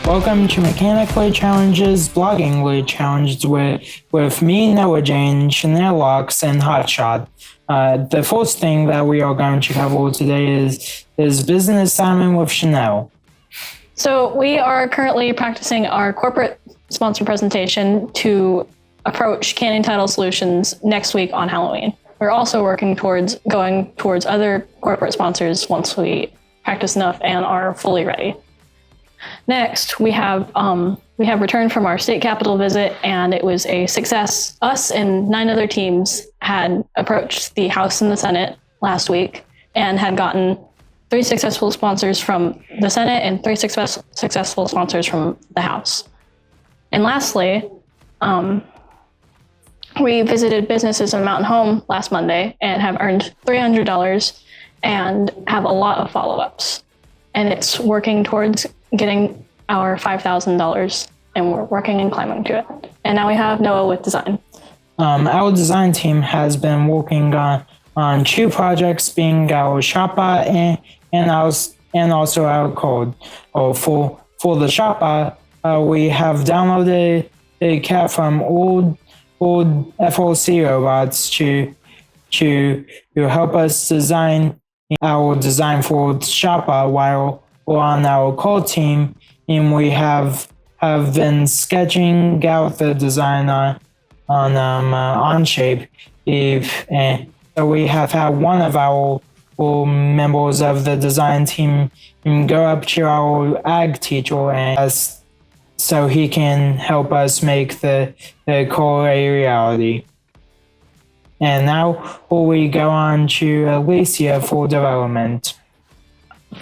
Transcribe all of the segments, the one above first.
Welcome to Mechanically Challenges Bloggingly Challenged with me, Noah Jane, Chanel Locks, and Hotshot. The first thing that we are going to cover today is business assignment with Chanel. So we are currently practicing our corporate sponsor presentation to approach Canning Title Solutions next week on Halloween. We're also working towards going towards other corporate sponsors once we practice enough and are fully ready. Next, we have returned from our state capitol visit, and it was a success. Us and 9 other teams had approached the House and the Senate last week and had gotten 3 successful sponsors from the Senate and 3 successful sponsors from the House. And lastly, we visited businesses in Mountain Home last Monday and have earned $300 and have a lot of follow-ups. And it's working towards getting our $5,000, and we're working and climbing to it. And now we have Noah with design. Our design team has been working on 2 projects, being our shopbot and also our code. For the shopbot, we have downloaded a cat from old FLC robots to help us design our design for the shopbot while on our code team, and we have been sketching out the design on Onshape. So we have had one of our members of the design team go up to our ag teacher and so he can help us make the code a reality. And now we go on to Alicia for development.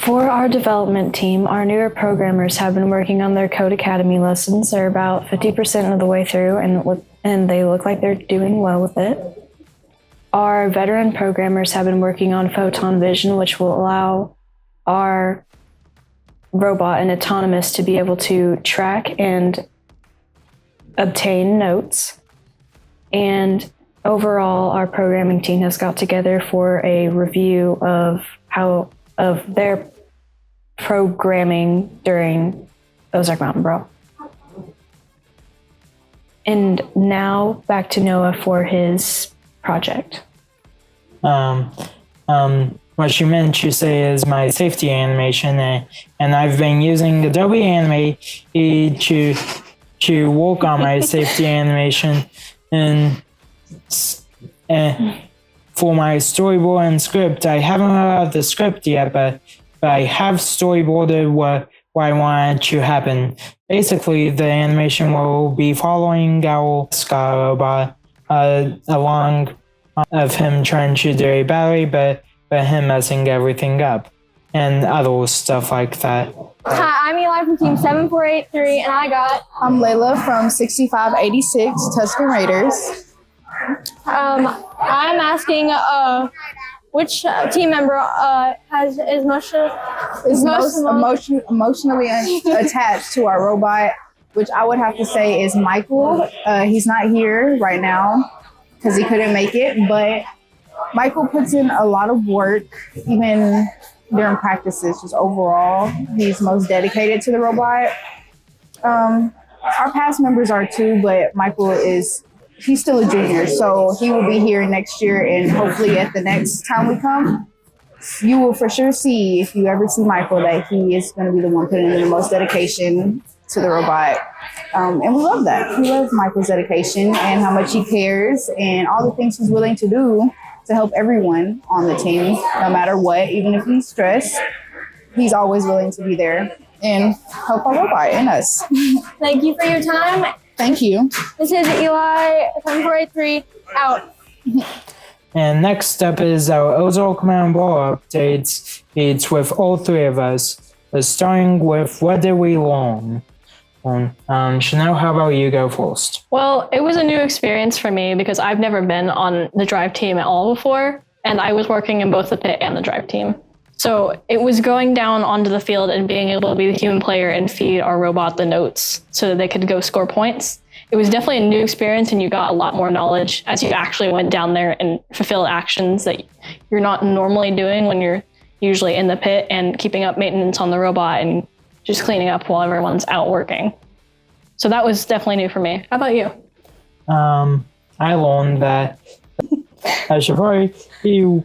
For our development team, our newer programmers have been working on their Code Academy lessons. They're about 50% of the way through, and they look like they're doing well with it. Our veteran programmers have been working on Photon Vision, which will allow our robot and autonomous to be able to track and obtain notes. And overall, our programming team has got together for a review of their programming during Ozark Mountain Brawl. And now back to Noah for his project. What you meant to say is my safety animation, and I've been using Adobe Animate to work on my safety animation, and for my storyboard and script. I haven't heard of the script yet, but I have storyboarded what I want to happen. Basically, the animation will be following our Scott robot along of him trying to do a battery, but him messing everything up and other stuff like that. Hi, I'm Eli from Team 7483, and I'm Layla from 6586 Tuscan Raiders. I'm asking which team member is most emotionally attached to our robot, which I would have to say is Michael. He's not here right now because he couldn't make it, but Michael puts in a lot of work, even during practices, just overall. He's most dedicated to the robot. Our past members are too, but Michael he's still a junior, so he will be here next year, and hopefully at the next time we come, you will for sure see, if you ever see Michael, that he is going to be the one putting in the most dedication to the robot. And we love that. We love Michael's dedication and how much he cares and all the things he's willing to do to help everyone on the team, no matter what. Even if he's stressed, he's always willing to be there and help our robot and us. Thank you for your time. Thank you. This is Eli, 7483, out. And next up is our Ozark Mountain Brawl updates. It's with all 3 of us, starting with what did we learn? Chanel, how about you go first? Well, it was a new experience for me because I've never been on the drive team at all before, and I was working in both the pit and the drive team. So it was going down onto the field and being able to be the human player and feed our robot the notes so that they could go score points. It was definitely a new experience, and you got a lot more knowledge as you actually went down there and fulfilled actions that you're not normally doing when you're usually in the pit and keeping up maintenance on the robot and just cleaning up while everyone's out working. So that was definitely new for me. How about you? I learned that I should probably you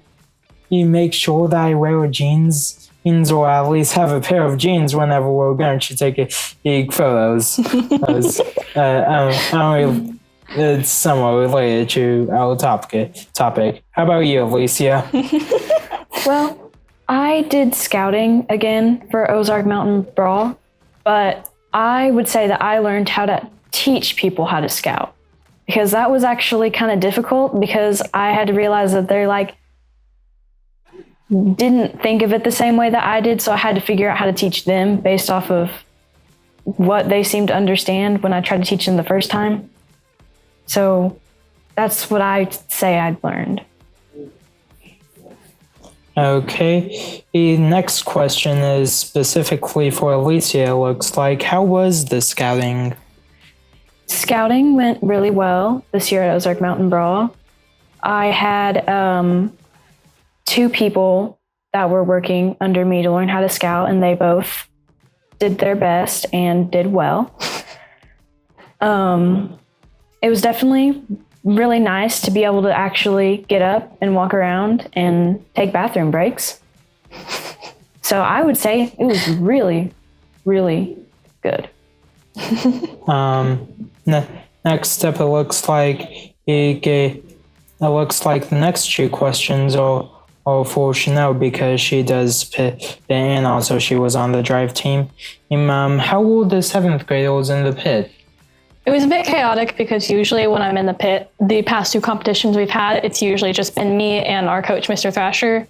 make sure that I wear jeans or at least have a pair of jeans whenever we're going to take photos. It's somewhat related to our topic. How about you, Alicia? Well, I did scouting again for Ozark Mountain Brawl, but I would say that I learned how to teach people how to scout, because that was actually kind of difficult, because I had to realize that they're like didn't think of it the same way that I did, so I had to figure out how to teach them based off of what they seemed to understand when I tried to teach them the first time. So that's what I'd say I'd learned. Okay, the next question is specifically for Alicia, it looks like. How was the scouting? Scouting went really well this year at Ozark Mountain Brawl. I had 2 people that were working under me to learn how to scout, and they both did their best and did well. It was definitely really nice to be able to actually get up and walk around and take bathroom breaks. So I would say it was really, really good. Next up, it looks like the next 2 questions are for Chanel, because she does pit, and also she was on the drive team. How were the 7th graders in the pit? It was a bit chaotic because usually when I'm in the pit, the past 2 competitions we've had, it's usually just been me and our coach, Mr. Thrasher.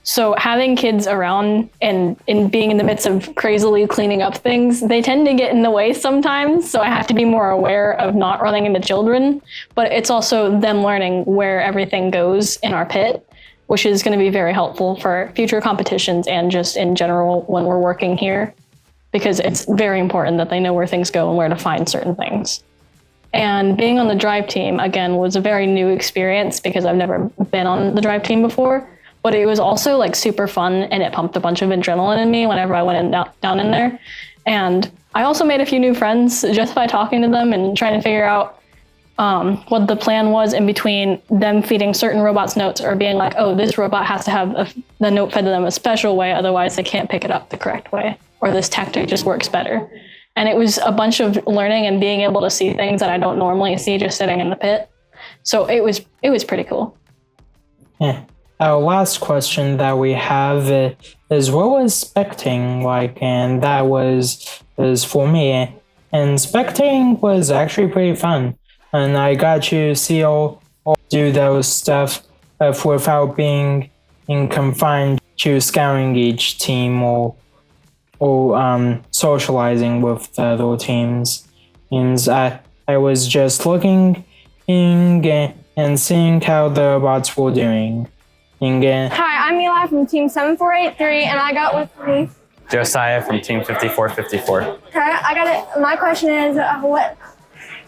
So having kids around and being in the midst of crazily cleaning up things, they tend to get in the way sometimes. So I have to be more aware of not running into children, but it's also them learning where everything goes in our pit, which is going to be very helpful for future competitions and just in general when we're working here, because it's very important that they know where things go and where to find certain things. And being on the drive team, again, was a very new experience because I've never been on the drive team before, but it was also like super fun, and it pumped a bunch of adrenaline in me whenever I went down in there. And I also made a few new friends just by talking to them and trying to figure out what the plan was in between them feeding certain robots notes, or being like, oh, this robot has to have the note fed to them a special way, otherwise they can't pick it up the correct way, or this tactic just works better. And it was a bunch of learning and being able to see things that I don't normally see just sitting in the pit. So it was pretty cool. Yeah. Our last question that we have is, what was spectating like? And that was for me. And spectating was actually pretty fun. And I got to see all do those stuff without being confined to scouting each team or socializing with the other teams. And I was just looking and seeing how the robots were doing. Hi, I'm Eli from Team 7483, and I got with me Josiah from Team 5454. Okay, I got it. My question is, what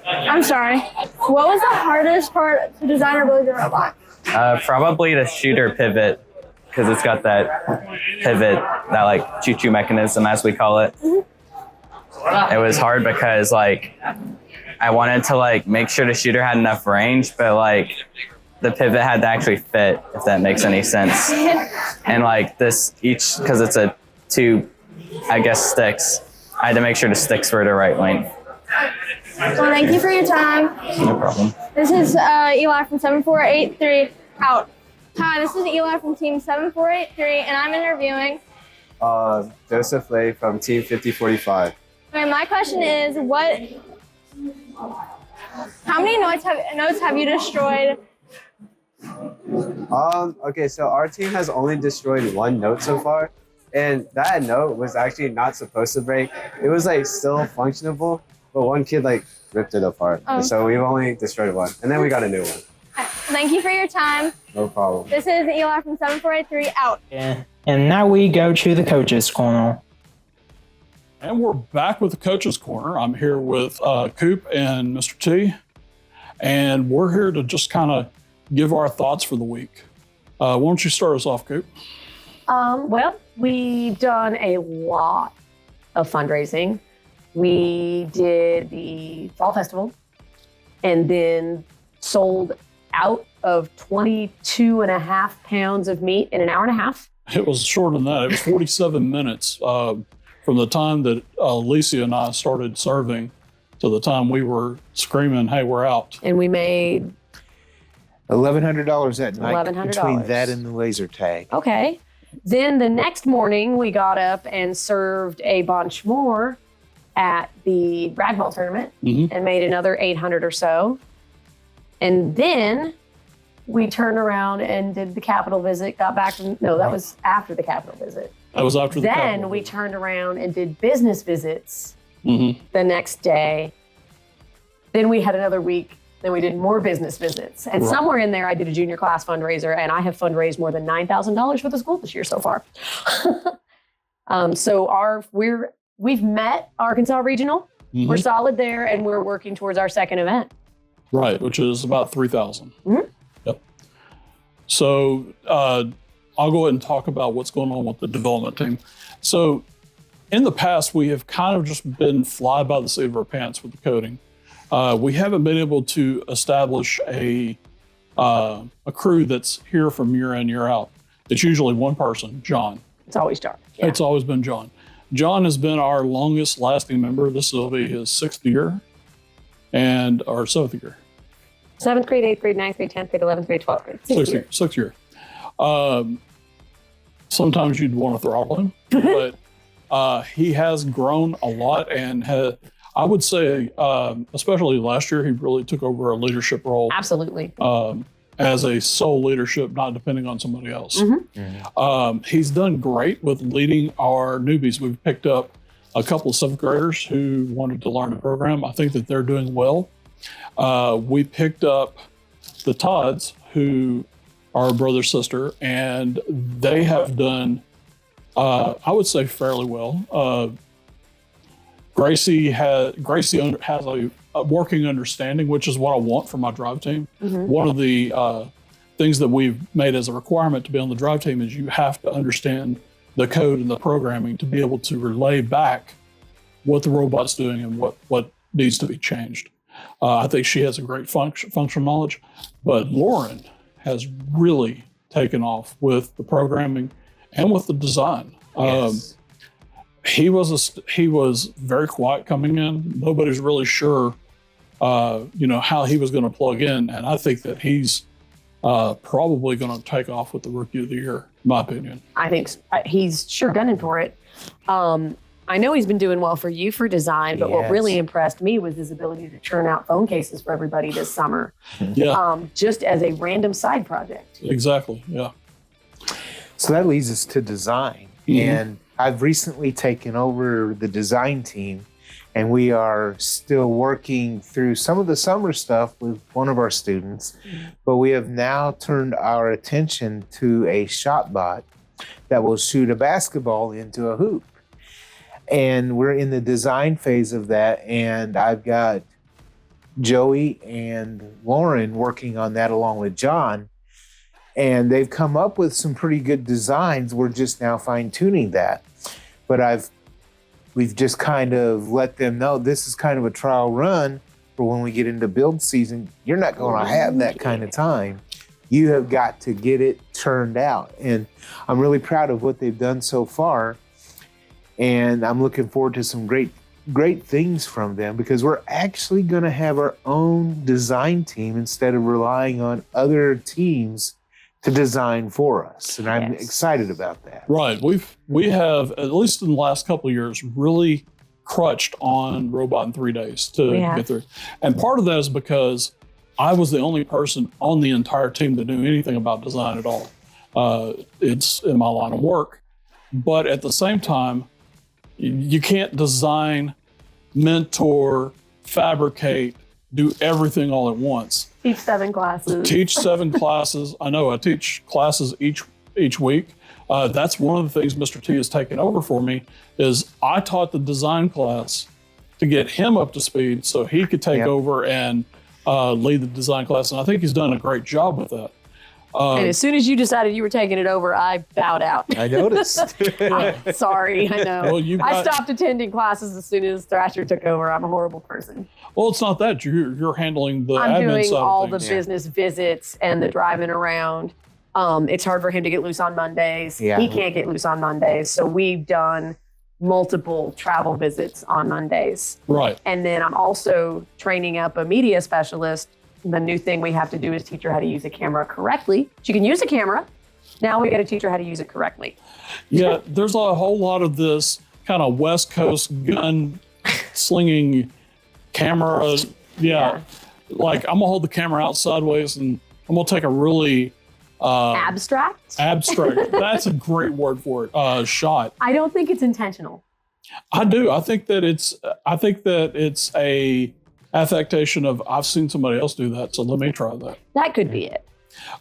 was the hardest part to design or build your robot? Probably the shooter pivot, because it's got that pivot, that like choo-choo mechanism, as we call it. Mm-hmm. It was hard because like I wanted to like make sure the shooter had enough range, but like the pivot had to actually fit, if that makes any sense. And like this each, because it's a 2, I guess, sticks, I had to make sure the sticks were the right length. Well, thank you for your time. No problem. This is Eli from 7483 out. Hi, this is Eli from Team 7483, and I'm interviewing Joseph Lay from Team 5045. Okay, my question is, how many notes have you destroyed? Okay, so our team has only destroyed 1 note so far, and that note was actually not supposed to break. It was like still functionable, but one kid like ripped it apart. So we've only destroyed 1, and then we got a new one. Thank you for your time. No problem. This is Eli from 7483 out. Yeah. And now we go to the coaches' corner. And we're back with the coaches' corner. I'm here with Coop and Mr. T, and we're here to just kind of give our thoughts for the week. Why don't you start us off, Coop? Well, we've done a lot of fundraising. We did the fall festival and then sold out of 22 and a half pounds of meat in an hour and a half. It was shorter than that. It was 47 minutes from the time that Alicia and I started serving to the time we were screaming, "Hey, we're out." And we made $1,100 that night $1,100. between that and the laser tag. okay. Then the next morning, we got up and served a bunch more at the ragdoll tournament and made another 800 or so. And then we turned around and did the Capitol visit, got back from, no, that was after the Capitol visit. That was after the Then Capitol we visit. turned around and did business visits Mhm. the next day. Then we had another week. Then we did more business visits. And somewhere in there, I did a junior class fundraiser, and I have fundraised more than $9,000 for the school this year so far. So we've met Arkansas Regional. We're solid there, and we're working towards our second event. Right, which is about 3,000. Mhm. Yep. So I'll go ahead and talk about what's going on with the development team. So in the past, we have kind of just been fly by the seat of our pants with the coding. We haven't been able to establish a crew that's here from year in, year out. It's usually one person, John. It's always John. Yeah. It's always been John. John has been our longest lasting member. This will be his 6th year and our 7th year. 7th grade, 8th grade, 9th grade, 10th grade, 11th grade, 12th grade. 6th year. Sometimes you'd want to throttle him, but he has grown a lot and I would say, especially last year, he really took over a leadership role. Absolutely. As a sole leadership, not depending on somebody else. He's done great with leading our newbies. We've picked up a couple of 7th graders who wanted to learn the program. I think that they're doing well. We picked up the Todds, who are a brother sister, and they have done, I would say, fairly well. Gracie has a working understanding, which is what I want for my drive team. One of the things that we've made as a requirement to be on the drive team is you have to understand the code and the programming to be able to relay back what the robot's doing and what needs to be changed. I think she has a great functional knowledge, but Lauren has really taken off with the programming and with the design. Yes. He was very quiet coming in. Nobody's really sure, how he was going to plug in, and I think that he's probably going to take off with the Rookie of the Year, in my opinion. I think he's sure gunning for it. I know he's been doing well for you for design, but what really impressed me was his ability to churn out phone cases for everybody this summer. Yeah, just as a random side project. exactly. Yeah. So that leads us to design. And I've recently taken over the design team, and we are still working through some of the summer stuff with one of our students, but we have now turned our attention to a shot bot that will shoot a basketball into a hoop. And we're in the design phase of that, and I've got Joey and Lauren working on that along with John. And they've come up with some pretty good designs. We're just now fine-tuning that. But we've just kind of let them know this is kind of a trial run for when we get into build season. You're not going to have that kind of time. You have got to get it turned out. And I'm really proud of what they've done so far. And I'm looking forward to some great things from them, because we're actually going to have our own design team instead of relying on other teams to design for us. And I'm excited about that. Right. We have, at least in the last couple of years, really crutched on robot in 3 days to get through. And part of that is because I was the only person on the entire team that knew anything about design at all. It's in my line of work. But at the same time, you can't design, mentor, fabricate, do everything all at once. Teach 7 classes. Teach 7 classes. I know I teach classes each week. That's one of the things Mr. T has taken over for me is I taught the design class to get him up to speed so he could take over and lead the design class. And I think he's done a great job with that. And as soon as you decided you were taking it over, I bowed out. I noticed. Sorry, I know. Well, I stopped attending classes as soon as Thrasher took over. I'm a horrible person. Well, it's not that. You're handling the I'm admin doing side all of the things. business visits and the driving around. It's hard for him to get loose on Mondays. Yeah. He can't get loose on Mondays. So we've done multiple travel visits on Mondays. Right. And then I'm also training up a media specialist. The new thing we have to do is teach her how to use a camera correctly. She can use a camera. Now we got to teach her how to use it correctly. Yeah, there's a whole lot of this kind of West Coast gun slinging camera. Yeah. Like I'm gonna hold the camera out sideways and I'm gonna take a really Abstract? abstract. That's a great word for it. Shot. I don't think it's intentional. I do. I think that it's a affectation of I've seen somebody else do that, so let me try that. That could be it.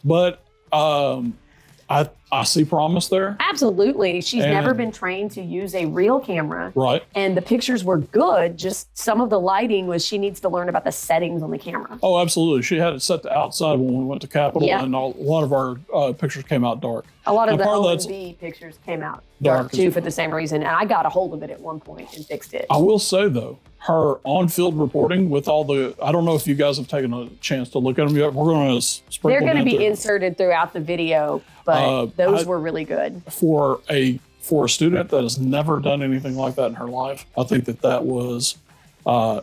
But I see promise there. Absolutely. She's And- never been trained to use a real camera. Right. And the pictures were good. Just some of the lighting was she needs to learn about the settings on the camera. Oh, absolutely. She had it set to outside when we went to Capitol, Yeah. and a lot of our pictures came out dark. A lot of And the part of that's- OMB pictures came out Dark dark as too well. for the same reason. And I got a hold of it at one point and fixed it. I will say though, her on-field reporting with all the, I don't know if you guys have taken a chance to look at them yet. We're going to sprinkle They're going to them be through. inserted throughout the video, but those were really good. For a student that has never done anything like that in her life. I think that was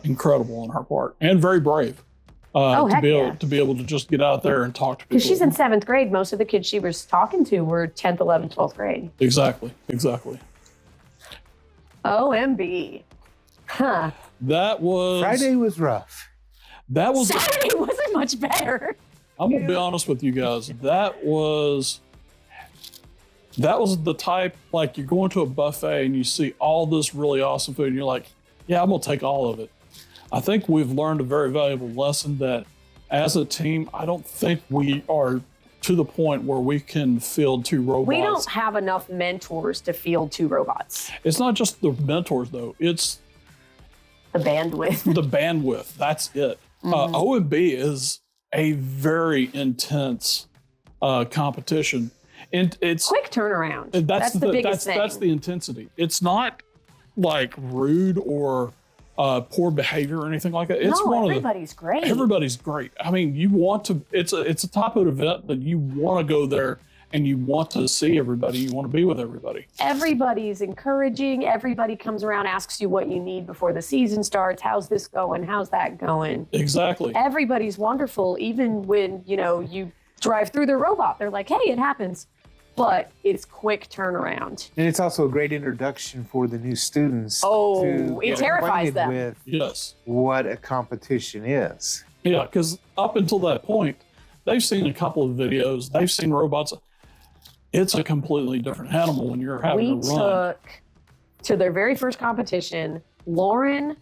incredible on her part and very brave. Oh, heck yeah. To be able to just get out there and talk to people. Because she's in 7th grade. Most of the kids she was talking to were 10th, 11th, 12th grade. Exactly. OMB. Huh. That was Friday was rough. That was. Saturday wasn't much better. I'm gonna be honest with you guys. That was the type, like you're going to a buffet and you see all this really awesome food and you're like, yeah, I'm gonna take all of it. I think we've learned a very valuable lesson that as a team, I don't think we are to the point where we can field 2 robots. We don't have enough mentors to field 2 robots. It's not just the mentors though. It's The bandwidth. the bandwidth. That's it. OMB is a very intense competition. And it's Quick turnaround. That's the biggest thing. That's the intensity. It's not like rude or poor behavior or anything like that. It's everybody's great. Everybody's great. I mean, you want to. It's a type of event that you want to go there and you want to see everybody. You want to be with everybody. Everybody's encouraging. Everybody comes around, asks you what you need before the season starts. How's this going? How's that going? Exactly. Everybody's wonderful. Even when you drive through their robot, they're like, "Hey, it happens." But it's quick turnaround. And it's also a great introduction for the new students. Oh, to it get terrifies acquainted them. with Yes. what a competition is. Yeah, because up until that point, they've seen a couple of videos. They've seen robots. It's a completely different animal when you're having We to run. took to their very first competition, Lauren,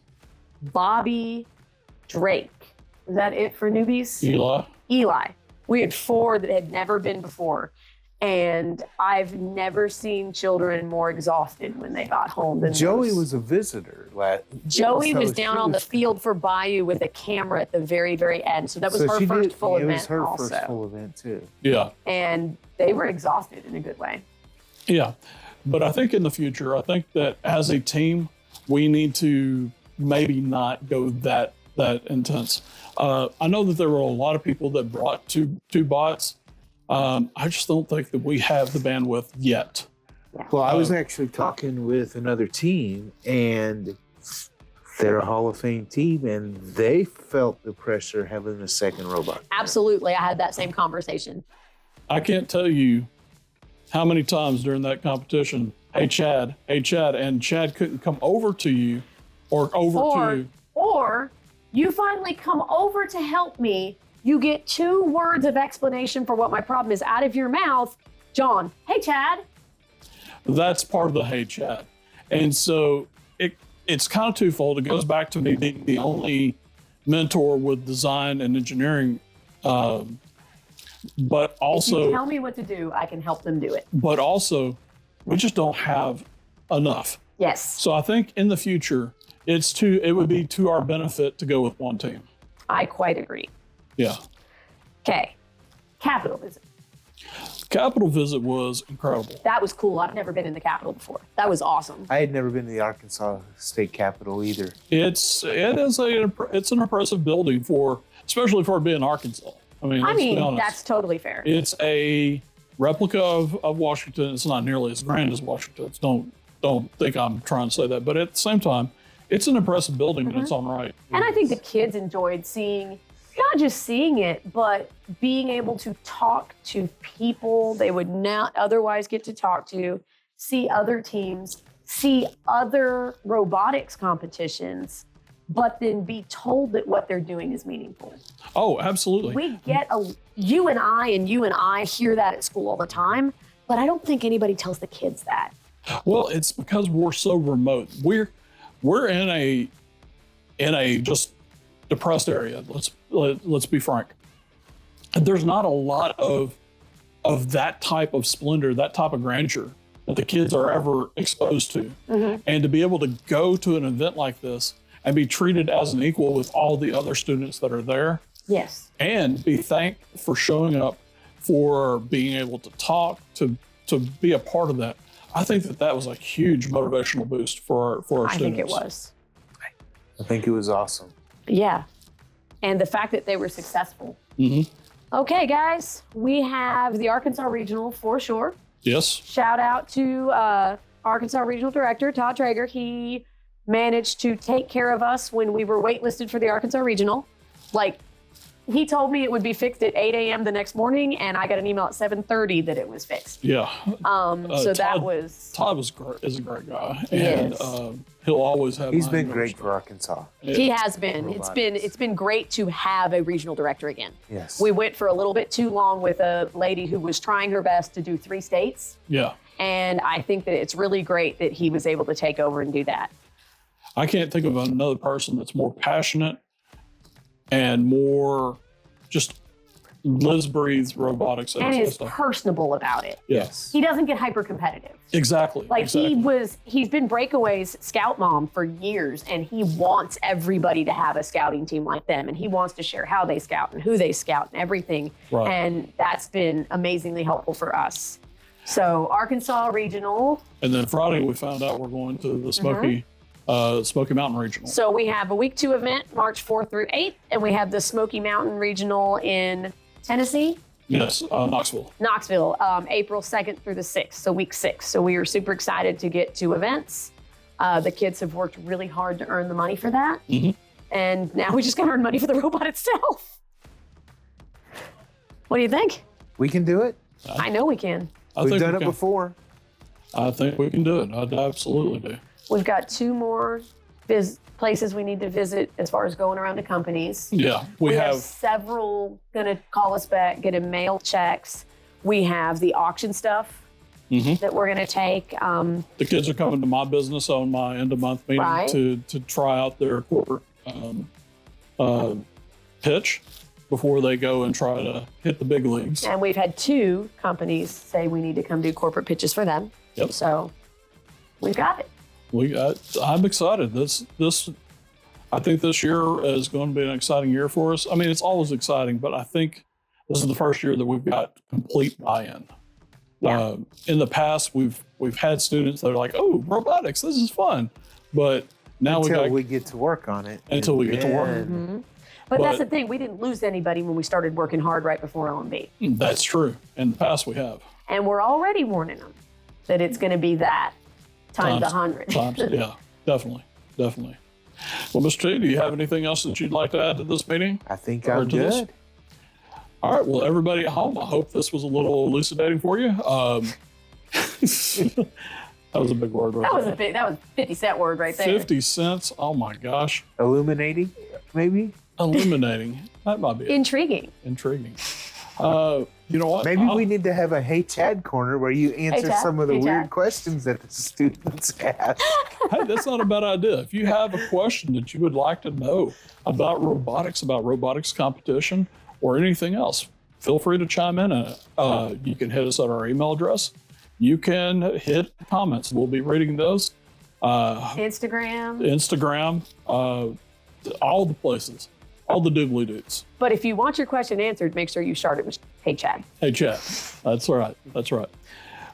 Bobby, Drake. Is that it for newbies? Eli. We had 4 that had never been before. And I've never seen children more exhausted when they got home than Joey those. was a visitor. Joey so was down she on the was- field for Bayou with a camera at the very, very end. So that was So her she first did- full it event was her also. first full event too. Yeah. And they were exhausted in a good way. Yeah. But I think in the future, I think that as a team, we need to maybe not go that intense. I know that there were a lot of people that brought two bots. I just don't think that we have the bandwidth yet. Well, I was actually talking with another team, and they're a Hall of Fame team, and they felt the pressure having a second robot. Absolutely. I had that same conversation. I can't tell you how many times during that competition, hey Chad, and Chad couldn't come over to you or Or you finally come over to help me. You get 2 words of explanation for what my problem is out of your mouth. John, hey, Chad. That's part of the hey Chad. And so it's kind of twofold. It goes back to me being the only mentor with design and engineering, but also If you tell me what to do, I can help them do it. But also, we just don't have enough. Yes. So I think in the future, it would be to our benefit to go with one team. I quite agree. Yeah. Okay. Capitol visit. Capitol visit was incredible. That was cool. I've never been in the Capitol before. That was awesome. I had never been to the Arkansas State Capitol either. It's an impressive building especially for being Arkansas. I mean, let's be honest. That's totally fair. It's a replica of Washington. It's not nearly as grand as Washington's. Don't think I'm trying to say that, but at the same time, it's an impressive building in its own right. And I think the kids enjoyed not just seeing it, but being able to talk to people they would not otherwise get to talk to, see other teams, see other robotics competitions, but then be told that what they're doing is meaningful. Oh, absolutely. We get you and I hear that at school all the time, but I don't think anybody tells the kids that. Well, it's because we're so remote. We're in a just depressed area. Let's be frank. There's not a lot of that type of splendor, that type of grandeur that the kids are ever exposed to. Mm-hmm. And to be able to go to an event like this and be treated as an equal with all the other students that are there. Yes. And be thanked for showing up, for being able to talk, to be a part of that. I think that was a huge motivational boost for our students. I think it was. I think it was awesome. Yeah. And the fact that they were successful. Mm-hmm. Okay, guys, we have the Arkansas Regional for sure. Yes. Shout out to Arkansas Regional Director Todd Traeger. He managed to take care of us when we were waitlisted for the Arkansas Regional. Like, he told me it would be fixed at 8 a.m. the next morning, and I got an email at 7:30 that it was fixed. Yeah. So that was... Todd is a great guy. And he'll always have... He's been great for Arkansas. Yeah. He has been. It's been great to have a regional director again. Yes. We went for a little bit too long with a lady who was trying her best to do 3 states. Yeah. And I think that it's really great that he was able to take over and do that. I can't think of another person that's more passionate and more just lives, breathes robotics. And is personable about it. Yes. He doesn't get hyper competitive. Exactly. Like he's been Breakaway's scout mom for years, and he wants everybody to have a scouting team like them. And he wants to share how they scout and who they scout and everything. Right. And that's been amazingly helpful for us. So Arkansas Regional. And then Friday we found out we're going to the Smoky Mountain Regional. So we have a week 2 event, March 4th through 8th, and we have the Smoky Mountain Regional in Tennessee. Yes, Knoxville. April 2nd through the 6th, so week 6. So we are super excited to get 2 events. The kids have worked really hard to earn the money for that. Mm-hmm. And now we just got to earn money for the robot itself. What do you think? We can do it. I know we can. We've done it before. I think we can do it. I absolutely do. We've got 2 more places we need to visit as far as going around to companies. Yeah, we have several going to call us back, get in mail checks. We have the auction stuff that we're going to take. The kids are coming to my business on my end of month meeting to try out their corporate pitch before they go and try to hit the big leagues. And we've had 2 companies say we need to come do corporate pitches for them. Yep. So we've got it. I'm excited. I think this year is going to be an exciting year for us. I mean, it's always exciting, but I think this is the first year that we've got complete buy-in. Yeah. In the past, we've had students that are like, "Oh, robotics, this is fun," but now we get to work on it. Until we get to work. Mm-hmm. But that's the thing. We didn't lose anybody when we started working hard right before OMB. That's true. In the past, we have. And we're already warning them that it's going to be that. Times 100. Yeah, definitely. Well, Mr. T, do you have anything else that you'd like to add to this meeting? I think I'm good. All right. Well, everybody at home, I hope this was a little elucidating for you. That was a big word, right? That was 50-cent word right there. 50 cents. Oh my gosh. Illuminating, maybe? Illuminating. That might be it. Intriguing. You know what? Maybe we need to have a Hey Chad corner where you answer some of the weird questions that the students ask. Hey, that's not a bad idea. If you have a question that you would like to know about robotics competition, or anything else, feel free to chime in. You can hit us at our email address. You can hit comments. We'll be reading those. Instagram, all the places, all the doobly-doos. But if you want your question answered, make sure you start it Hey, Chad. Hey, Chad. That's right. That's right.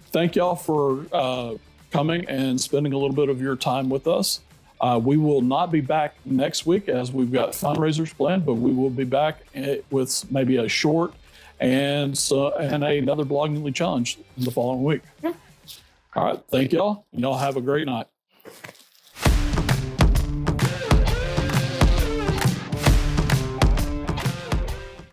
Thank y'all for coming and spending a little bit of your time with us. We will not be back next week as we've got fundraisers planned, but we will be back with maybe a short and another bloggingly challenge in the following week. All right. Thank y'all. Y'all have a great night.